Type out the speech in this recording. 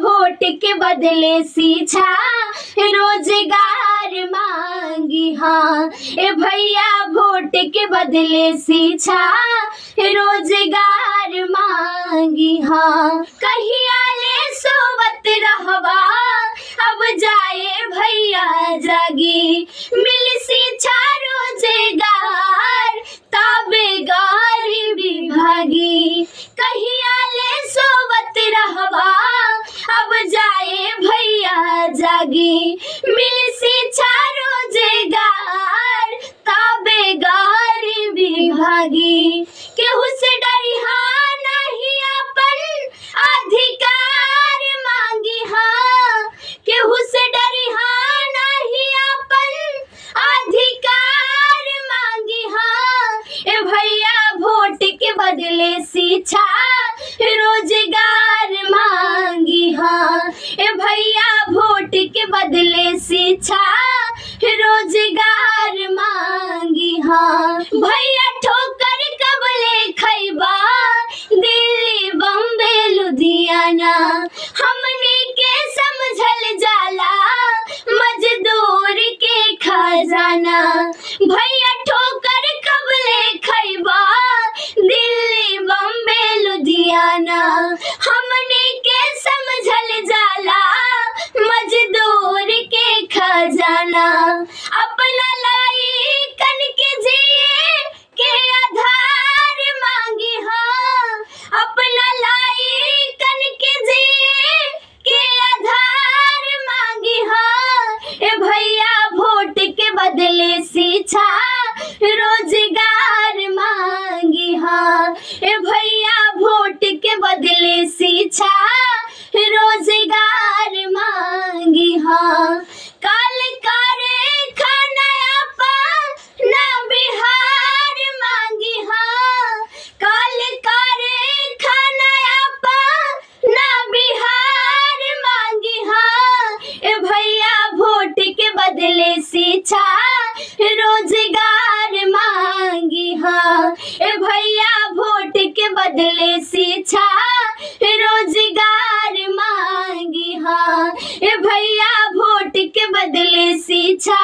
Vote के बदले शिक्षा रोजगार मांगी हाँ। ए भैया वोट के बदले शिक्षा रोजगार मांगी हाँ। कहिया ले सोवत रहवा अब जाए भैया जागी, मिल शिक्षा रोजगार तबे गरीबी भागी। कहिया ले सोवत रहवा अब जाए भैया जागी, मिल शिक्षा रोजगार तबे गरीबी भागी। केहू से डरिहा नहीं अपन अधिकार मांगी हाँ। केहू से डरिहा नहीं अपन अधिकार मांगी हाँ। ए भैया वोट के बदले शिक्षा रोजगार मांगी हाँ। ए भैया वोट के बदले शिक्षा रोजगार मांगी हाँ। भैया ठोकर कबले खैबा दिल्ली बम्बे लुधियाना, हमनी के समझल जाला मजदूर के खजाना। भैया ठोकर कबले खैबा दिल्ली बम्बे लुधियाना, हमनी के समझल जाला मजदूर के खजाना। अपना लाई कन के जिए के आधार मांगी हाँ। अपना लाई कन के जिए के आधार मांगी हाँ। ए भैया वोट के बदले शिक्षा रोजगार मांगी हाँ। ए भैया वोट के बदले शिक्षा रोजगार मांगी हाँ। काल करे खाना अपना बिहार मांगी हाँ। काल करे खाना अपना बिहार मांगी हाँ। ए भैया वोट के बदले शिक्षा रोजगार मांगी हाँ। ए भैया वोट के बदले शिक्षा रोजगार मांगी हाँ। ए भैया वोट के बदले शिक्षा